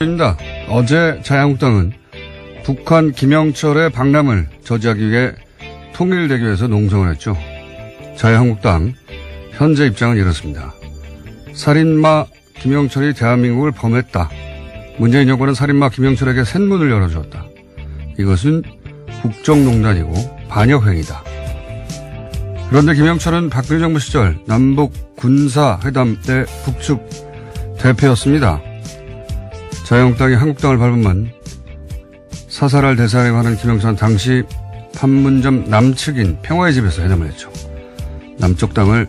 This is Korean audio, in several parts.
입니다. 어제 자유한국당은 북한 김영철의 방남을 저지하기 위해 통일대교에서 농성을 했죠. 자유한국당 현재 입장은 이렇습니다. 살인마 김영철이 대한민국을 범했다. 문재인 정부는 살인마 김영철에게 쇳문을 열어주었다. 이것은 국정농단이고 반역행위다. 그런데 김영철은 박근혜 정부 시절 남북 군사회담 때 북측 대표였습니다. 자유한국당이 한국당을 밟으면 사살할 대상에 관한 김영철은 당시 판문점 남측인 평화의 집에서 회담을 했죠. 남쪽 당을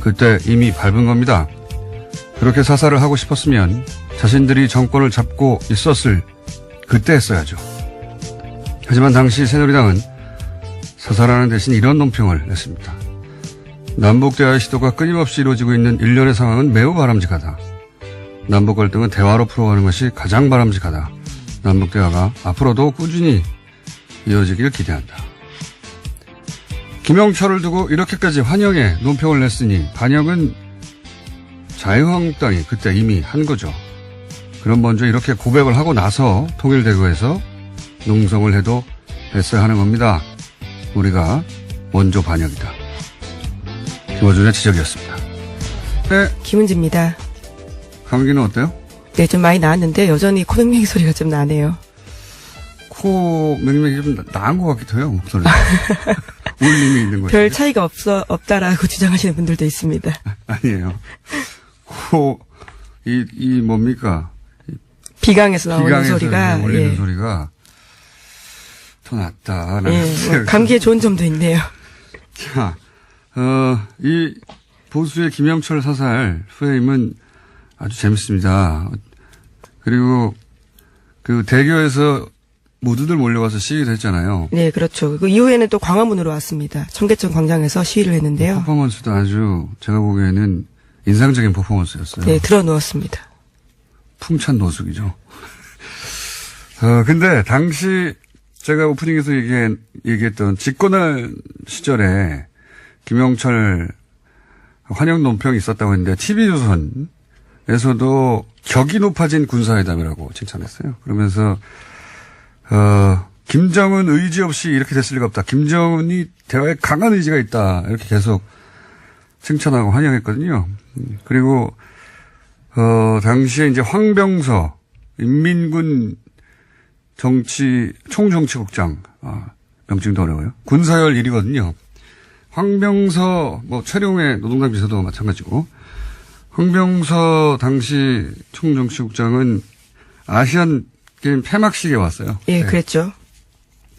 그때 이미 밟은 겁니다. 그렇게 사살을 하고 싶었으면 자신들이 정권을 잡고 있었을 그때 했어야죠. 하지만 당시 새누리당은 사살하는 대신 이런 논평을 냈습니다. 남북 대화의 시도가 끊임없이 이루어지고 있는 일련의 상황은 매우 바람직하다. 남북 갈등은 대화로 풀어가는 것이 가장 바람직하다. 남북 대화가 앞으로도 꾸준히 이어지길 기대한다. 김영철을 두고 이렇게까지 환영의 논평을 냈으니 반역은 자유한국당이 그때 이미 한 거죠. 그럼 먼저 이렇게 고백을 하고 나서 통일대교에서 농성을 해도 됐어야 하는 겁니다. 우리가 먼저 반역이다. 김어준의 지적이었습니다. 네. 김은지입니다. 감기는 어때요? 네, 좀 많이 나았는데 여전히 코맹맹이 소리가 좀 나네요. 코 맹맹이 좀 나은 것 같기도 해요, 목소리가. 울림이 있는 거죠. 별 차이가 없다라고 주장하시는 분들도 있습니다. 아니에요. 뭡니까? 비강에서 나오는 소리가. 울리는 예. 소리가 더 낫다. 예, 감기에 좋은 점도 있네요. 자, 이 보수의 김영철 사살 프레임은 아주 재밌습니다. 그리고 그 대교에서 모두들 몰려와서 시위를 했잖아요. 네, 그렇죠. 그 이후에는 또 광화문으로 왔습니다. 청계천 광장에서 시위를 했는데요. 퍼포먼스도 아주 제가 보기에는 인상적인 퍼포먼스였어요. 네, 드러누웠습니다. 풍찬 노숙이죠. 근데 당시 제가 오프닝에서 얘기했던 집권할 시절에 김영철 환영 논평이 있었다고 했는데 TV조선에서도 격이 높아진 군사회담이라고 칭찬했어요. 그러면서 김정은 의지 없이 이렇게 됐을 리가 없다. 김정은이 대화에 강한 의지가 있다. 이렇게 계속 칭찬하고 환영했거든요. 그리고 당시에 이제 황병서 인민군 총정치국장 명칭도 어려워요. 군사열 1위거든요. 황병서 최룡의 노동당 비서도 마찬가지고 황병서 당시 총정치국장은 아시안 게임 폐막식에 왔어요. 예, 네. 그랬죠.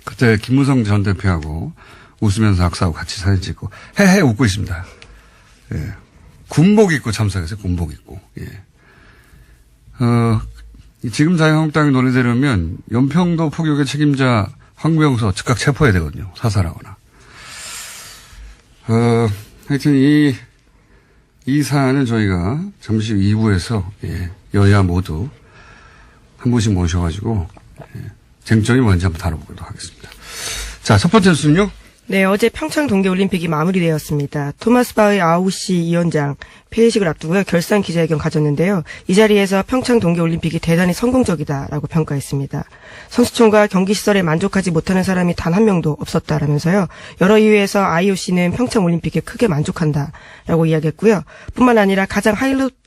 그때 김무성 전 대표하고 웃으면서 악수하고 같이 사진 찍고 헤헤 웃고 있습니다. 예. 군복 입고 참석했어요. 군복 입고. 예. 지금 자유한국당이 논의되려면 연평도 포격의 책임자 황병서 즉각 체포해야 되거든요. 사살하거나. 하여튼 이 사안은 저희가 잠시 후 2부에서 여야 모두 한 분씩 모셔가지고 쟁점이 뭔지 한번 다뤄보도록 하겠습니다. 자, 첫 번째 뉴스는요. 네, 어제 평창 동계올림픽이 마무리되었습니다. 토마스 바흐 아우시 위원장 폐회식을 앞두고요. 결산 기자회견 가졌는데요. 이 자리에서 평창 동계올림픽이 대단히 성공적이다라고 평가했습니다. 선수촌과 경기시설에 만족하지 못하는 사람이 단 한 명도 없었다라면서요. 여러 이유에서 IOC는 평창올림픽에 크게 만족한다라고 이야기했고요. 뿐만 아니라 가장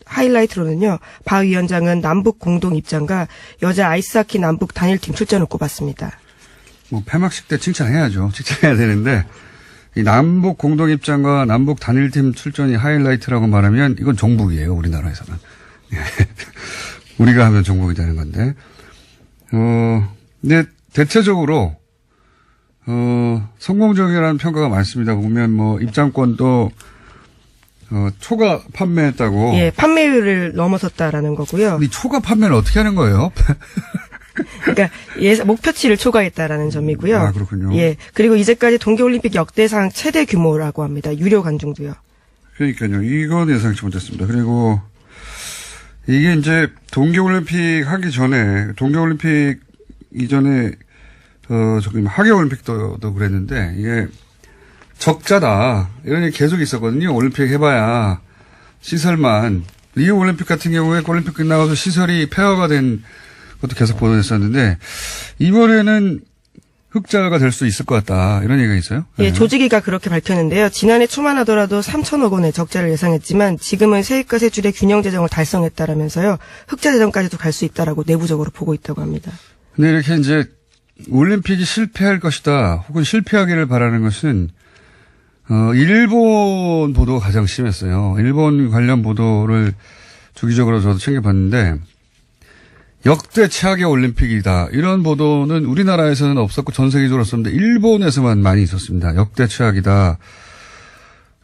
하이라이트로는요. 바흐 위원장은 남북 공동 입장과 여자 아이스하키 남북 단일팀 출전을 꼽았습니다. 폐막식 때 칭찬해야죠. 칭찬해야 되는데, 이 남북 공동 입장과 남북 단일팀 출전이 하이라이트라고 말하면 이건 종북이에요, 우리나라에서는. 우리가 하면 종북이 되는 건데. 근데 대체적으로, 성공적이라는 평가가 많습니다. 보면 입장권도, 초과 판매했다고. 예, 판매율을 넘어섰다라는 거고요. 이 초과 판매를 어떻게 하는 거예요? 그러니까 목표치를 초과했다라는 점이고요. 아, 그렇군요. 예. 그리고 이제까지 동계올림픽 역대상 최대 규모라고 합니다. 유료 관중도요. 그러니까요. 이건 예상치 못했습니다. 그리고 이게 이제 동계올림픽 하기 전에, 동계올림픽 이전에, 하계올림픽도 그랬는데, 이게 적자다. 이런 얘기 계속 있었거든요. 올림픽 해봐야 시설만. 리우 올림픽 같은 경우에 올림픽 끝나고서 시설이 폐허가 된 그것도 계속 보도됐었는데 이번에는 흑자가 될 수 있을 것 같다. 이런 얘기가 있어요? 예, 조직위가 그렇게 밝혔는데요. 지난해 초만 하더라도 3천억 원의 적자를 예상했지만 지금은 세입과 세출의 균형 재정을 달성했다라면서요. 흑자 재정까지도 갈 수 있다라고 내부적으로 보고 있다고 합니다. 근데 이렇게 이제 올림픽이 실패할 것이다. 혹은 실패하기를 바라는 것은 일본 보도가 가장 심했어요. 일본 관련 보도를 주기적으로 저도 챙겨봤는데 역대 최악의 올림픽이다. 이런 보도는 우리나라에서는 없었고 전 세계적으로 썼는데 일본에서만 많이 있었습니다. 역대 최악이다.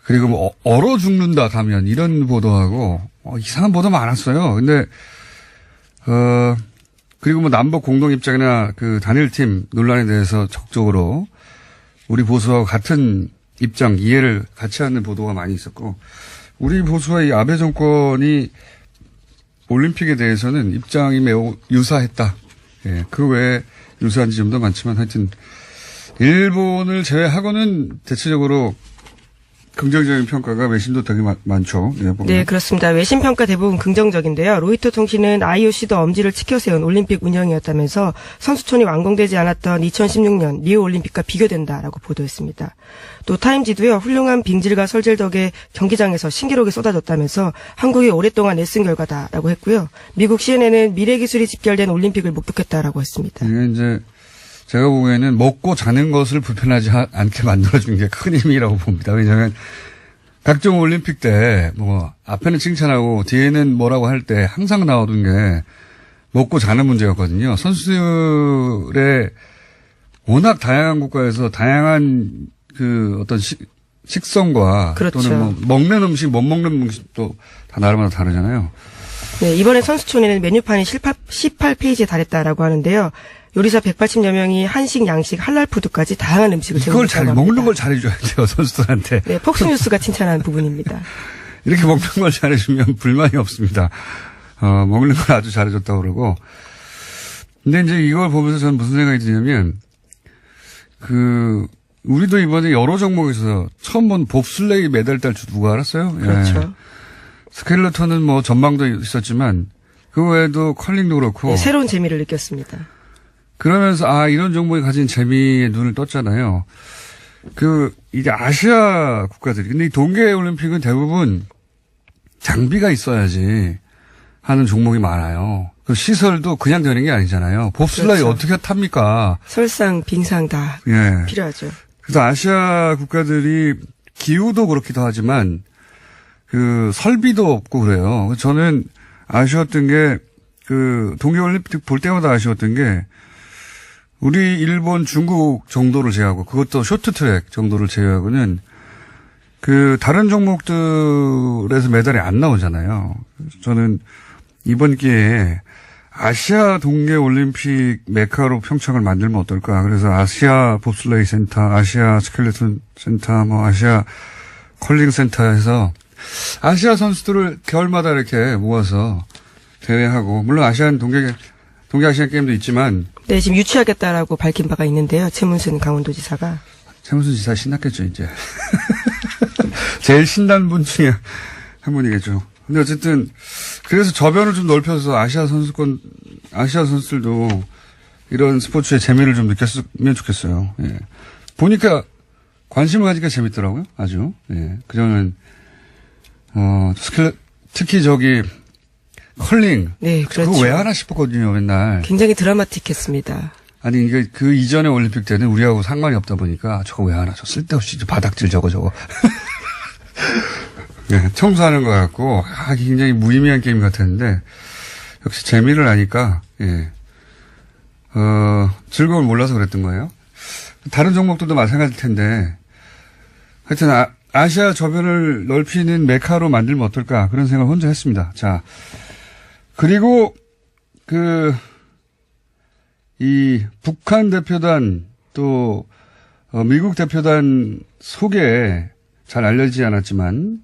그리고 뭐 얼어 죽는다 가면 이런 보도하고 이상한 보도 많았어요. 근데 그리고 뭐 남북 공동 입장이나 그 단일팀 논란에 대해서 적극적으로 우리 보수하고 같은 입장 이해를 같이 하는 보도가 많이 있었고 우리 보수와 이 아베 정권이 올림픽에 대해서는 입장이 매우 유사했다. 예, 그 외에 유사한 지점도 많지만 하여튼 일본을 제외하고는 대체적으로 긍정적인 평가가 외신도 되게 많죠. 예, 네, 그렇습니다. 외신 평가 대부분 긍정적인데요. 로이터 통신은 IOC도 엄지를 치켜세운 올림픽 운영이었다면서 선수촌이 완공되지 않았던 2016년 리우 올림픽과 비교된다라고 보도했습니다. 또 타임지도요. 훌륭한 빙질과 설질 덕에 경기장에서 신기록이 쏟아졌다면서 한국이 오랫동안 애쓴 결과다라고 했고요. 미국 CNN은 미래 기술이 집결된 올림픽을 목격했다라고 했습니다. 이게 이제 제가 보기에는 먹고 자는 것을 불편하지 않게 만들어준 게 큰 힘이라고 봅니다. 왜냐하면 각종 올림픽 때 뭐 앞에는 칭찬하고 뒤에는 뭐라고 할 때 항상 나오던 게 먹고 자는 문제였거든요. 선수들의 워낙 다양한 국가에서 다양한 그 어떤 식성과 그렇죠. 또는 뭐 먹는 음식, 못 먹는 음식도 다 나라마다 다르잖아요. 네, 이번에 선수촌에는 메뉴판이 18페이지에 달했다라고 하는데요. 요리사 180여 명이 한식, 양식, 할랄푸드까지 다양한 음식을 이걸 잘 제공했다고 먹는 합니다. 걸 잘해줘야 돼요, 선수들한테. 네, 폭스뉴스가 칭찬한 부분입니다. 이렇게 먹는 걸 잘해주면 불만이 없습니다. 먹는 걸 아주 잘해줬다고 그러고. 근데 이제 이걸 보면서 저는 무슨 생각이 드냐면, 우리도 이번에 여러 종목에서 처음 본 봅슬레이 메달 딸 줄 누가 알았어요? 그렇죠. 예. 스켈레톤은 뭐 전망도 있었지만, 그 외에도 컬링도 그렇고. 네, 새로운 재미를 느꼈습니다. 그러면서, 이런 종목이 가진 재미에 눈을 떴잖아요. 이제 아시아 국가들이, 근데 이 동계올림픽은 대부분 장비가 있어야지 하는 종목이 많아요. 그 시설도 그냥 되는 게 아니잖아요. 봅슬라이 그렇죠. 어떻게 탑니까? 설상, 빙상 다 예. 필요하죠. 그래서 아시아 국가들이 기후도 그렇기도 하지만 설비도 없고 그래요. 저는 아쉬웠던 게 동계올림픽 볼 때마다 아쉬웠던 게 우리 일본, 중국 정도를 제외하고 그것도 쇼트트랙 정도를 제외하고는 다른 종목들에서 메달이 안 나오잖아요. 저는 이번 기회에 아시아 동계올림픽 메카로 평창을 만들면 어떨까. 그래서 아시아 봅슬레이 센터, 아시아 스켈레톤 센터, 아시아 컬링 센터에서 아시아 선수들을 겨울마다 이렇게 모아서 대회하고, 물론 동계아시안 게임도 있지만. 네, 지금 유치하겠다라고 밝힌 바가 있는데요. 최문순 강원도지사가. 최문순 지사 신났겠죠, 이제. 제일 신난 분 중에 한 분이겠죠. 근데 어쨌든, 그래서 저변을 좀 넓혀서 아시아 선수들도 이런 스포츠의 재미를 좀 느꼈으면 좋겠어요. 예. 보니까 관심을 가지니까 재밌더라고요. 아주. 예. 그전엔, 특히 컬링. 네, 그렇죠. 그거 왜 하나 싶었거든요, 맨날. 굉장히 드라마틱했습니다. 아니, 이게 그 이전의 올림픽 때는 우리하고 상관이 없다 보니까 저거 왜 하나, 저 쓸데없이 바닥질 저거. 네, 청소하는 것 같고, 굉장히 무의미한 게임 같았는데, 역시 재미를 아니까, 예. 즐거움을 몰라서 그랬던 거예요. 다른 종목들도 마찬가지일 텐데, 하여튼, 아시아 저변을 넓히는 메카로 만들면 어떨까, 그런 생각을 혼자 했습니다. 자, 그리고, 이 북한 대표단, 또, 미국 대표단 속에 잘 알려지지 않았지만,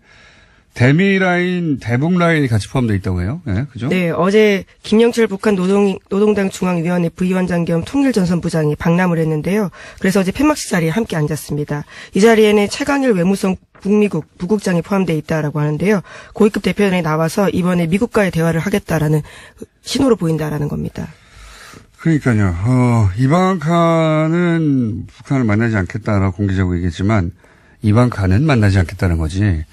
대미라인, 대북라인이 같이 포함되어 있다고 해요. 네, 그죠? 네, 어제 김영철 북한 노동당 중앙위원회 부위원장 겸 통일전선부장이 방남을 했는데요. 그래서 어제 폐막식 자리에 함께 앉았습니다. 이 자리에는 최강일 외무성 북미국 부국장이 포함되어 있다라고 하는데요. 고위급 대표단이 나와서 이번에 미국과의 대화를 하겠다라는 신호로 보인다라는 겁니다. 그러니까요. 이방카는 북한을 만나지 않겠다라고 공개적으로 얘기했지만 이방카는 만나지 않겠다는 거지.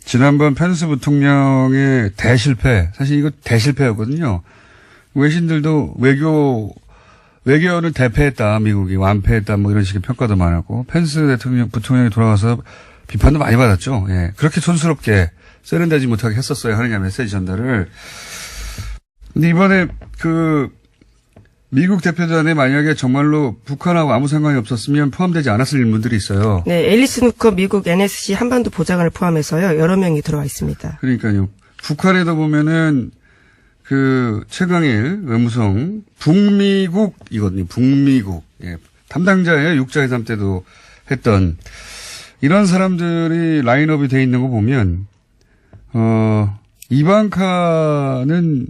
지난번 펜스 부통령의 대실패, 사실 이거 대실패였거든요. 외신들도 외교는 대패했다, 미국이 완패했다, 뭐 이런 식의 평가도 많았고, 펜스 부통령이 돌아와서 비판도 많이 받았죠. 예. 그렇게 촌스럽게 세련되지 못하게 했었어야 하느냐, 메시지 전달을. 근데 이번에 미국 대표단에 만약에 정말로 북한하고 아무 상관이 없었으면 포함되지 않았을 인물들이 있어요. 네, 앨리스 누커 미국 NSC 한반도 보좌관을 포함해서요, 여러 명이 들어와 있습니다. 그러니까요. 북한에도 보면은 최강일 외무성 북미국이거든요. 북미국. 예. 담당자예요. 육자회담 때도 했던 이런 사람들이 라인업이 돼 있는 거 보면 이방카는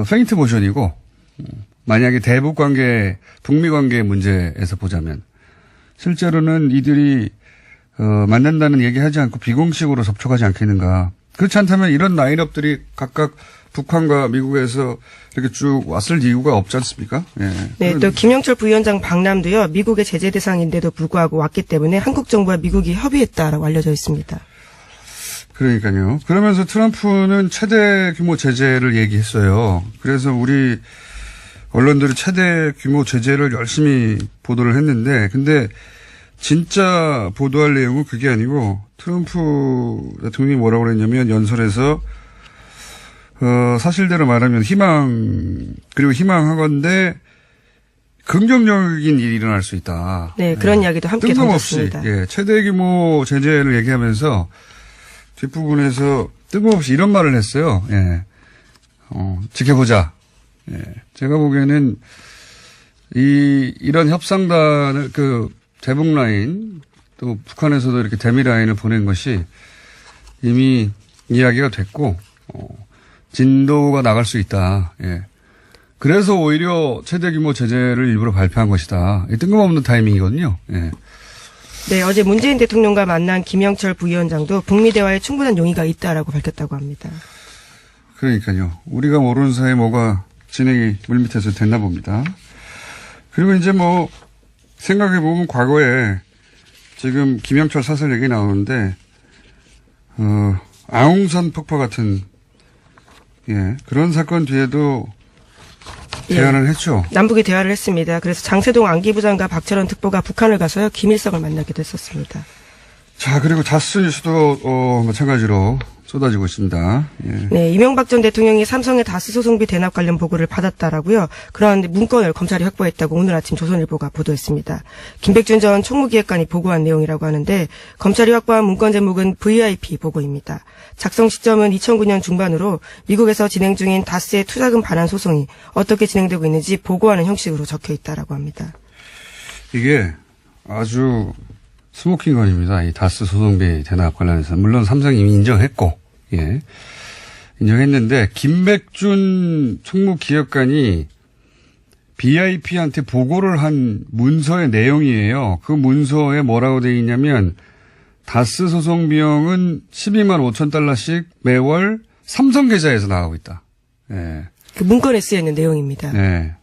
페인트 모션이고 만약에 대북 관계, 북미 관계 문제에서 보자면 실제로는 이들이 만난다는 얘기하지 않고 비공식으로 접촉하지 않겠는가. 그렇지 않다면 이런 라인업들이 각각 북한과 미국에서 이렇게 쭉 왔을 이유가 없지 않습니까? 예. 네, 또 김영철 부위원장 방남도요, 미국의 제재 대상인데도 불구하고 왔기 때문에 한국 정부와 미국이 협의했다라고 알려져 있습니다. 그러니까요. 그러면서 트럼프는 최대 규모 제재를 얘기했어요. 그래서 우리 언론들이 최대 규모 제재를 열심히 보도를 했는데, 근데 진짜 보도할 내용은 그게 아니고 트럼프 대통령이 뭐라고 그랬냐면 연설에서 사실대로 말하면 희망하건대 긍정적인 일이 일어날 수 있다. 네, 그런 이야기도 함께 뜬금없이, 던졌습니다. 예, 최대 규모 제재를 얘기하면서 뒷부분에서 뜬금없이 이런 말을 했어요. 예. 지켜보자. 예. 제가 보기에는 이런 협상단을 대북 라인 또 북한에서도 이렇게 대미 라인을 보낸 것이 이미 이야기가 됐고, 진도가 나갈 수 있다. 예. 그래서 오히려 최대 규모 제재를 일부러 발표한 것이다. 뜬금없는 타이밍이거든요. 예. 네, 어제 문재인 대통령과 만난 김영철 부위원장도 북미 대화에 충분한 용의가 있다라고 밝혔다고 합니다. 그러니까요. 우리가 모르는 사이에 뭐가 진행이 물밑에서 됐나 봅니다. 그리고 이제 생각해보면 과거에 지금 김영철 사설 얘기 나오는데, 아웅산 폭파 같은, 예, 그런 사건 뒤에도 대화를 했죠. 남북이 대화를 했습니다. 그래서 장세동 안기부장과 박철원 특보가 북한을 가서요, 김일성을 만나기도 했었습니다. 자, 그리고 다스 뉴스도 마찬가지로 쏟아지고 있습니다. 예. 네, 이명박 전 대통령이 삼성의 다스 소송비 대납 관련 보고를 받았다라고요. 그런 문건을 검찰이 확보했다고 오늘 아침 조선일보가 보도했습니다. 김백준 전 총무기획관이 보고한 내용이라고 하는데 검찰이 확보한 문건 제목은 VIP 보고입니다. 작성 시점은 2009년 중반으로 미국에서 진행 중인 다스의 투자금 반환 소송이 어떻게 진행되고 있는지 보고하는 형식으로 적혀 있다라고 합니다. 이게 아주 스모킹건입니다. 이 다스 소송비 대납 관련해서. 물론 삼성이 이미 인정했고, 예. 인정했는데, 김백준 총무기획관이 BIP한테 보고를 한 문서의 내용이에요. 그 문서에 뭐라고 되어 있냐면, 다스 소송 비용은 12만 5천 달러씩 매월 삼성 계좌에서 나가고 있다. 예. 그 문건에 쓰여 있는 내용입니다. 네.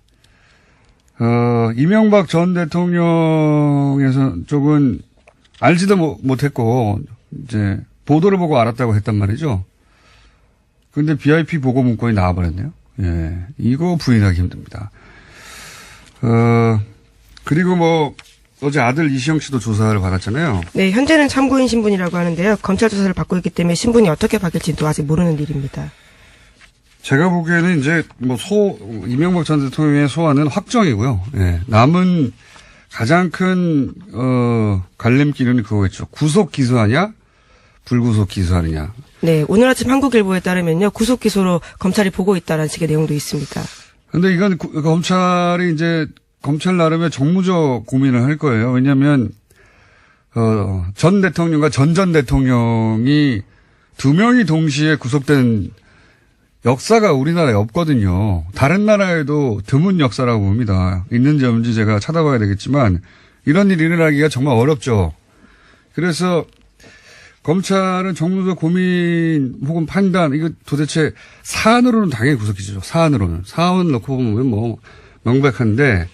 이명박 전 대통령에서 쪽은 알지도 못했고, 이제, 보도를 보고 알았다고 했단 말이죠. 근데 BIP 보고 문건이 나와버렸네요. 예. 이거 부인하기 힘듭니다. 그리고 어제 아들 이시영 씨도 조사를 받았잖아요. 네, 현재는 참고인 신분이라고 하는데요. 검찰 조사를 받고 있기 때문에 신분이 어떻게 바뀔지도 아직 모르는 일입니다. 제가 보기에는 이제 이명박 전 대통령의 소환은 확정이고요. 예. 남은 가장 큰, 갈림길은 그거겠죠. 구속 기소하냐? 불구속 기소하느냐. 네, 오늘 아침 한국일보에 따르면요. 구속 기소로 검찰이 보고 있다라는 식의 내용도 있습니다. 근데 이건 검찰이 이제 검찰 나름의 정무적 고민을 할 거예요. 왜냐하면 전 대통령과 전 대통령이 두 명이 동시에 구속된 역사가 우리나라에 없거든요. 다른 나라에도 드문 역사라고 봅니다. 있는지 없는지 제가 찾아봐야 되겠지만 이런 일이 일어나기가 정말 어렵죠. 그래서 검찰은 정무적 고민 혹은 판단, 이거 도대체 사안으로는 당연히 구속기소죠. 사안으로는. 사안 넣고 보면 뭐 명백한데,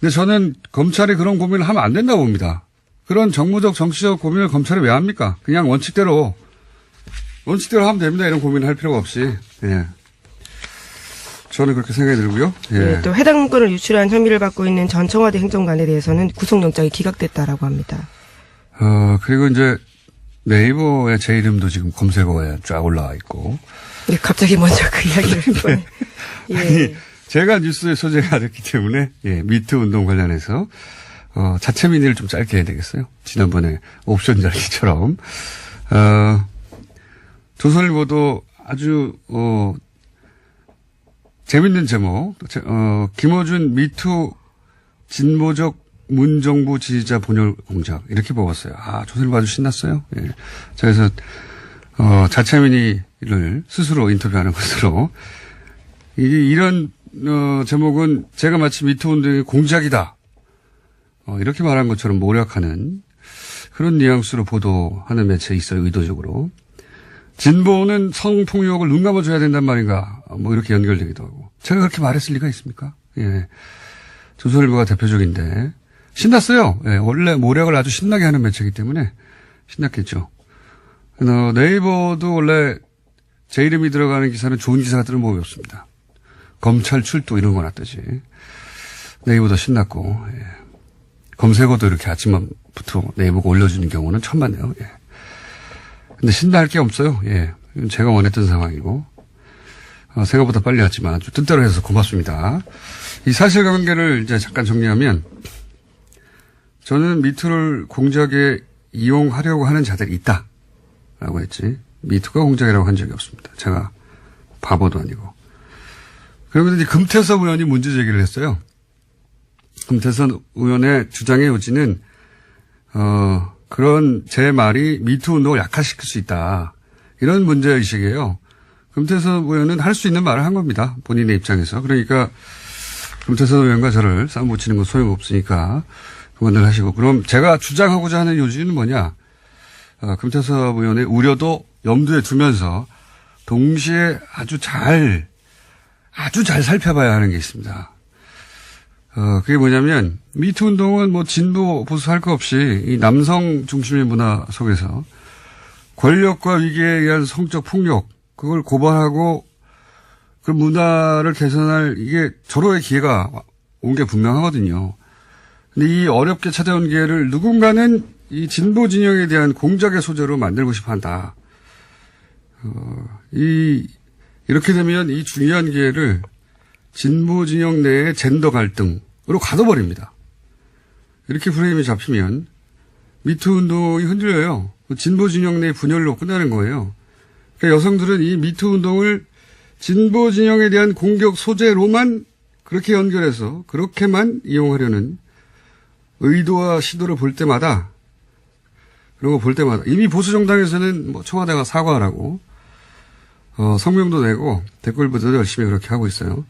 근데 저는 검찰이 그런 고민을 하면 안 된다고 봅니다. 그런 정무적 정치적 고민을 검찰이 왜 합니까? 그냥 원칙대로 하면 됩니다. 이런 고민을 할 필요가 없이. 예. 저는 그렇게 생각이 들고요. 예. 네, 또 해당 문건을 유출한 혐의를 받고 있는 전 청와대 행정관에 대해서는 구속영장이 기각됐다라고 합니다. 그리고 이제 네이버에 제 이름도 지금 검색어에 쫙 올라와 있고. 네, 갑자기 먼저 그 이야기를 뻔해. 예. 아니, 제가 뉴스에 소재가 됐기 때문에, 예, 미투 운동 관련해서, 자체 민의를 좀 짧게 해야 되겠어요. 지난번에 옵션 달기처럼. 조선일보도 아주, 재밌는 제목, 김어준 미투 진보적 문정부 지지자 분열 공작, 이렇게 뽑았어요. 조선일보 아주 신났어요. 예. 그래서, 자체 민의를 스스로 인터뷰하는 것으로, 이런, 제목은 제가 마치 미투 운동의 공작이다. 이렇게 말한 것처럼 모략하는 그런 뉘앙스로 보도하는 매체에 있어요, 의도적으로. 진보는 성폭력을 눈 감아줘야 된단 말인가, 뭐 이렇게 연결되기도 하고. 제가 그렇게 말했을 리가 있습니까? 예. 조선일보가 대표적인데, 신났어요. 예. 원래 모략을 아주 신나게 하는 매체이기 때문에 신났겠죠. 네이버도 원래 제 이름이 들어가는 기사는 좋은 기사가 뜨는 법이 없습니다. 검찰 출두 이런 거나 뜨지. 네이버도 신났고, 예. 검색어도 이렇게 아침부터 네이버가 올려주는 경우는 처음 봤네요. 예. 근데 신나할 게 없어요. 예. 제가 원했던 상황이고. 생각보다 빨리 왔지만 아주 뜻대로 해서 고맙습니다. 이 사실관계를 이제 잠깐 정리하면 저는 미투를 공작에 이용하려고 하는 자들이 있다. 라고 했지. 미투가 공작이라고 한 적이 없습니다. 제가 바보도 아니고. 그리고 이제 금태섭 의원이 문제 제기를 했어요. 금태섭 의원의 주장의 요지는, 그런 제 말이 미투 운동을 약화시킬 수 있다. 이런 문제의식이에요. 금태섭 의원은 할 수 있는 말을 한 겁니다. 본인의 입장에서. 그러니까 금태섭 의원과 저를 싸움 붙이는 건 소용없으니까 그만들 하시고. 그럼 제가 주장하고자 하는 요지는 뭐냐. 금태섭 의원의 우려도 염두에 두면서 동시에 아주 잘 살펴봐야 하는 게 있습니다. 그게 뭐냐면, 미투 운동은 뭐 진보 보수 할 거 없이 이 남성 중심의 문화 속에서 권력과 위기에 의한 성적 폭력, 그걸 고발하고 그 문화를 개선할 이게 절호의 기회가 온 게 분명하거든요. 근데 이 어렵게 찾아온 기회를 누군가는 이 진보 진영에 대한 공작의 소재로 만들고 싶어 한다. 이렇게 되면 이 중요한 기회를 진보 진영 내의 젠더 갈등으로 가둬버립니다. 이렇게 프레임이 잡히면 미투 운동이 흔들려요. 진보 진영 내 분열로 끝나는 거예요. 그러니까 여성들은 이 미투 운동을 진보 진영에 대한 공격 소재로만 그렇게 연결해서 그렇게만 이용하려는 의도와 시도를 볼 때마다, 그런 거 볼 때마다 이미 보수 정당에서는 뭐 청와대가 사과하라고 성명도 내고 댓글부터도 열심히 그렇게 하고 있어요.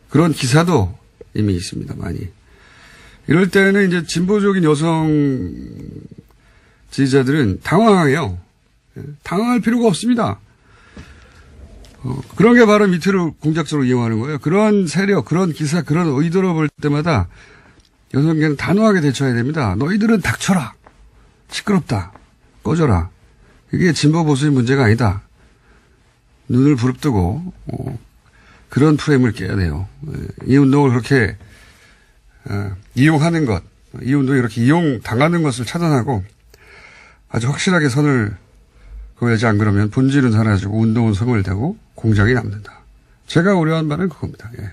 그런 기사도 이미 있습니다, 많이. 이럴 때는 이제 진보적인 여성 지지자들은 당황해요. 당황할 필요가 없습니다. 그런 게 바로 미투를 공작적으로 이용하는 거예요. 그런 세력, 그런 기사, 그런 의도를 볼 때마다 여성계는 단호하게 대처해야 됩니다. 너희들은 닥쳐라. 시끄럽다. 꺼져라. 이게 진보 보수의 문제가 아니다. 눈을 부릅뜨고 그런 프레임을 깨야 돼요. 이 운동을 그렇게 이용하는 것, 이 운동이 이렇게 이용당하는 것을 차단하고 아주 확실하게 선을 그어야지, 안 그러면 본질은 사라지고 운동은 소멸되고 공작이 남는다. 제가 우려한 바는 그겁니다. 예.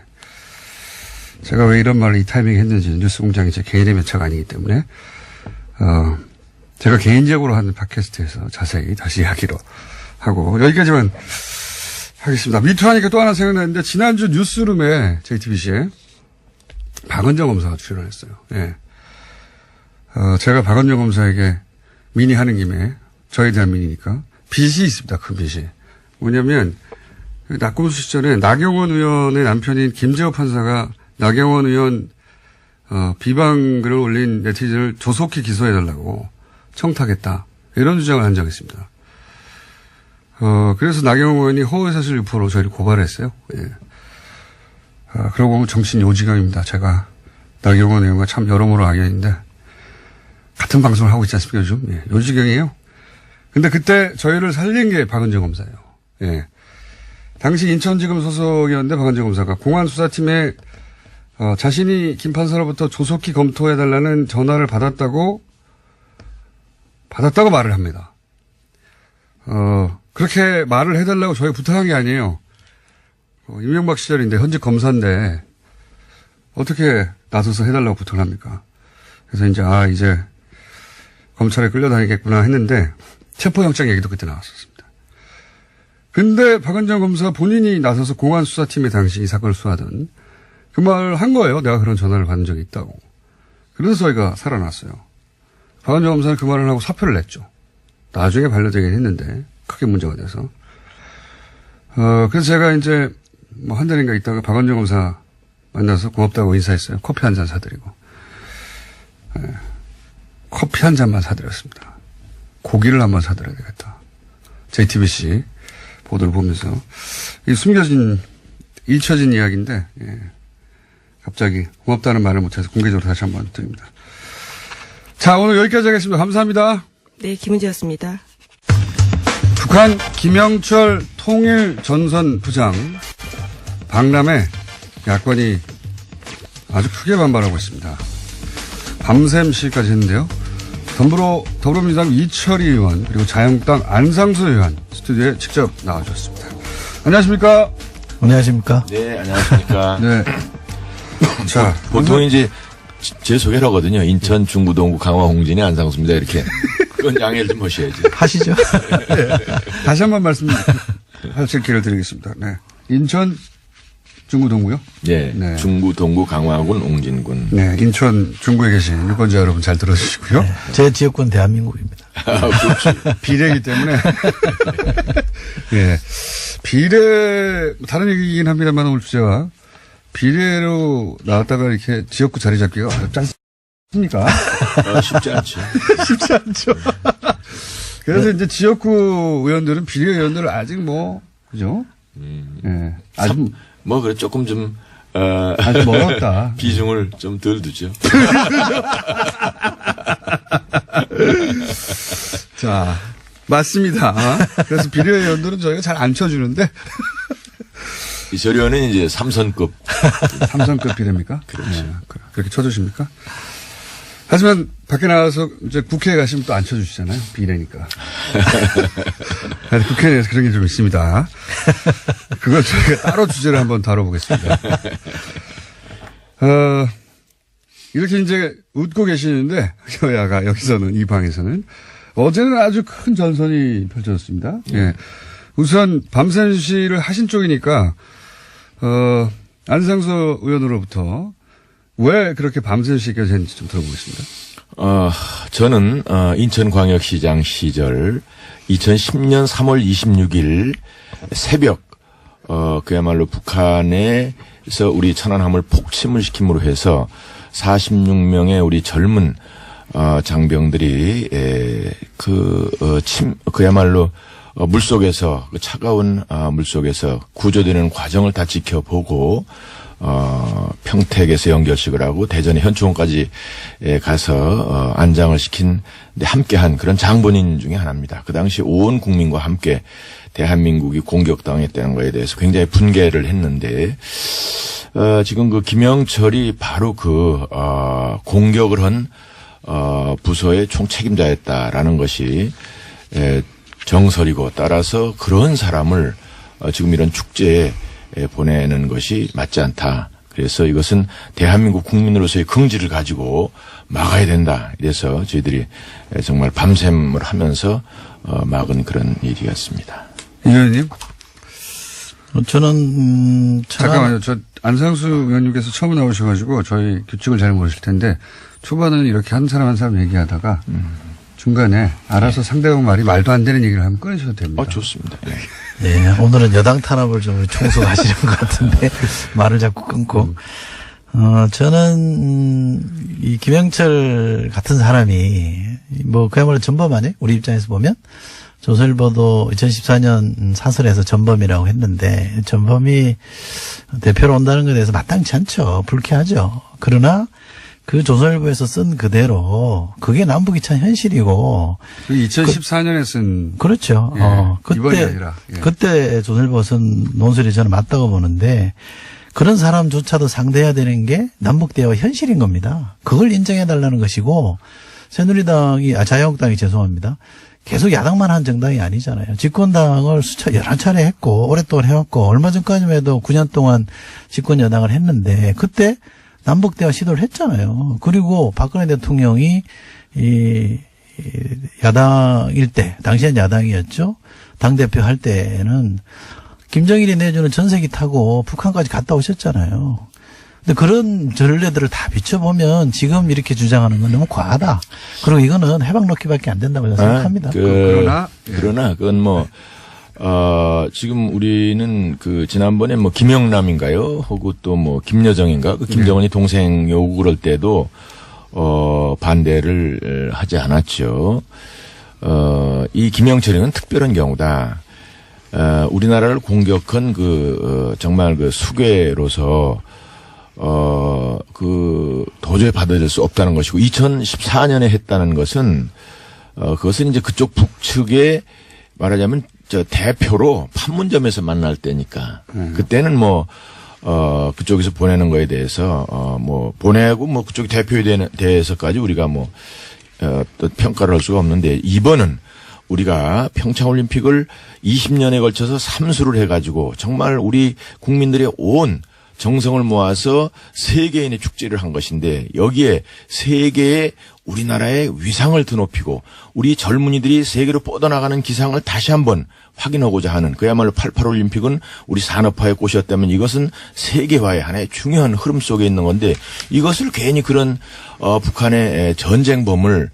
제가 왜 이런 말을 이 타이밍에 했는지 뉴스공장이 제 개인의 매체가 아니기 때문에 제가 개인적으로 하는 팟캐스트에서 자세히 다시 이야기로 하고 여기까지만 하겠습니다. 미투 하니까 또 하나 생각나는데 지난주 뉴스룸에 JTBC에 박은정 검사가 출연을 했어요. 예. 제가 박은정 검사에게 민의하는 김에 저에 대한 민의니까 빚이 있습니다. 큰 빚이. 뭐냐면 낙검수 시절에 나경원 의원의 남편인 김재호 판사가 나경원 의원 비방글을 올린 네티즌을 조속히 기소해달라고 청탁했다. 이런 주장을 한 적이 있습니다. 그래서 나경원 의원이 허위사실 유포로 저희를 고발했어요. 예. 그러고 보면 정신 요지경입니다. 제가 나경원 의원과 참 여러모로 악연인데 같은 방송을 하고 있지 않습니까 요즘? 예. 요지경이에요. 근데 그때 저희를 살린 게 박은정 검사예요. 예. 당시 인천지검 소속이었는데 박은정 검사가 공안수사팀에 자신이 김 판사로부터 조속히 검토해달라는 전화를 받았다고 말을 합니다. 그렇게 말을 해달라고 저희 부탁한 게 아니에요. 이명박 시절인데 현직 검사인데 어떻게 나서서 해달라고 부탁을 합니까? 그래서 이제 검찰에 끌려다니겠구나 했는데 체포영장 얘기도 그때 나왔었습니다. 근데 박은정 검사 본인이 나서서 공안수사팀에 당시 이 사건을 수사하던 그 말을 한 거예요. 내가 그런 전화를 받은 적이 있다고. 그래서 저희가 살아났어요. 박은정 검사는 그 말을 하고 사표를 냈죠. 나중에 반려되긴 했는데 크게 문제가 돼서. 그래서 제가 이제 한 달인가 있다가 박은정 검사 만나서 고맙다고 인사했어요. 커피 한 잔 사드리고. 커피 한 잔만 사드렸습니다. 고기를 한번 사드려야 되겠다. JTBC 보도를 보면서. 이 숨겨진, 잊혀진 이야기인데, 예. 갑자기 고맙다는 말을 못해서 공개적으로 다시 한번 드립니다. 자, 오늘 여기까지 하겠습니다. 감사합니다. 네, 김은지였습니다. 북한 김영철 통일전선 부장 박람회 야권이 아주 크게 반발하고 있습니다. 밤샘 시위까지 했는데요. 더불어민주당 이철희 의원 그리고 자유한국당 안상수 의원 스튜디오에 직접 나와주셨습니다. 안녕하십니까? 안녕하십니까? 네, 안녕하십니까? 네. 자, 보통 이제 제 소개를 하거든요. 인천 중구동구 강화 홍진이 안상수입니다. 이렇게. 그건 양해를 좀 하셔야지. 하시죠. 다시 한번 말씀하실 기회를 드리겠습니다. 네. 인천 중구동구요? 네. 네. 중구동구 강화군 옹진군. 네. 인천 중구에 계신 유권자 여러분 잘 들어주시고요. 네. 제 지역군 대한민국입니다. 비례이기 때문에. 예. 비례, 다른 얘기긴 합니다만 오늘 주제와 비례로 나왔다가 이렇게 지역구 자리 잡기가 어렵지 않습니까? 쉽지 않죠. 쉽지 않죠. 그래서 이제 지역구 의원들은 비례 의원들을 아직 그죠? 예. 아직 그래, 조금 좀, 아직 멀었다. 비중을 좀 덜 두죠. 자, 맞습니다. 그래서 비례 의원들은 저희가 잘 안 쳐주는데. 이 저리원은 이제 3선급. 3선급 비례입니까? 그렇죠. 네, 그렇게 쳐주십니까? 하지만 밖에 나와서 이제 국회에 가시면 또 안 쳐주시잖아요. 비례니까. 국회에서 그런 게 좀 있습니다. 그걸 저희가 따로 주제를 한번 다뤄보겠습니다. 이렇게 이제 웃고 계시는데, 여야가 여기서는, 이 방에서는. 어제는 아주 큰 전선이 펼쳐졌습니다. 예. 우선 밤샘 시위를 하신 쪽이니까, 안상수 의원으로부터 왜 그렇게 밤샘 시위까지 했는지 좀 들어보겠습니다. 저는, 인천광역시장 시절 2010년 3월 26일 새벽, 그야말로 북한에서 우리 천안함을 폭침을 시킴으로 해서 46명의 우리 젊은, 장병들이, 그야말로 물속에서, 차가운, 물속에서 구조되는 과정을 다 지켜보고, 평택에서 연결식을 하고 대전의 현충원까지 가서 안장을 시킨 함께한 그런 장본인 중에 하나입니다. 그 당시 온 국민과 함께 대한민국이 공격당했다는 거에 대해서 굉장히 분개를 했는데 지금 그 김영철이 바로 공격을 한 부서의 총책임자였다라는 것이 정설이고 따라서 그런 사람을 지금 이런 축제에 보내는 것이 맞지 않다. 그래서 이것은 대한민국 국민으로서의 긍지를 가지고 막아야 된다. 이래서 저희들이 정말 밤샘을 하면서 막은 그런 일이었습니다. 이 의원님? 저는 잠깐만요. 저 안상수 의원님께서 처음 나오셔가지고 저희 규칙을 잘 모르실 텐데 초반에는 이렇게 한 사람 한 사람 얘기하다가 중간에 알아서 상대방 말이 말도 안 되는 얘기를 하면 끊으셔도 됩니다. 좋습니다. 네. 네, 오늘은 여당 탄압을 좀 총수하시는 것 같은데 말을 자꾸 끊고 저는 이 김영철 같은 사람이 그야말로 전범하네 우리 입장에서 보면 조선일보도 2014년 사설에서 전범이라고 했는데 전범이 대표로 온다는 것에 대해서 마땅치 않죠. 불쾌하죠. 그러나 그 조선일보에서 쓴 그대로 그게 남북이 참 현실이고 2014년에 쓴 그렇죠. 예, 이번이 아니라 예. 그때 조선일보가 쓴 논설이 저는 맞다고 보는데 그런 사람조차도 상대해야 되는 게 남북 대화 현실인 겁니다. 그걸 인정해달라는 것이고 새누리당이 자유한국당이 죄송합니다. 계속 야당만 한 정당이 아니잖아요. 집권당을 여러 차례 했고 오랫동안 해왔고 얼마 전까지만 해도 9년 동안 집권 여당을 했는데 그때 남북 대화 시도를 했잖아요. 그리고 박근혜 대통령이 이 야당일 때 당시엔 야당이었죠. 당대표 할 때는 김정일이 내주는 전세기 타고 북한까지 갔다 오셨잖아요. 근데 그런 전례들을 다 비춰보면 지금 이렇게 주장하는 건 너무 과하다. 그리고 이거는 해방 놓기밖에 안 된다고 저는 생각합니다. 그러나 그건 뭐 지금 우리는 그 지난번에 뭐 김영남인가요? 혹은 또 뭐 김여정인가? 그 김정은이 동생 요구 그럴 때도 반대를 하지 않았죠. 이 김영철이는 특별한 경우다. 우리나라를 공격한 정말 그 수괴로서 도저히 받아들일 수 없다는 것이고 2014년에 했다는 것은 그것은 이제 그쪽 북측에 말하자면 대표로 판문점에서 만날 때니까 그때는 뭐 그쪽에서 보내는 거에 대해서 뭐 보내고 뭐 그쪽 대표에 대해서까지 우리가 뭐 또 평가를 할 수가 없는데 이번은 우리가 평창올림픽을 20년에 걸쳐서 삼수를 해가지고 정말 우리 국민들의 온 정성을 모아서 세계인의 축제를 한 것인데 여기에 세계의 우리나라의 위상을 드높이고 우리 젊은이들이 세계로 뻗어나가는 기상을 다시 한번 확인하고자 하는 그야말로 88올림픽은 우리 산업화의 꽃이었다면 이것은 세계화의 하나의 중요한 흐름 속에 있는 건데 이것을 괜히 그런 북한의 전쟁범을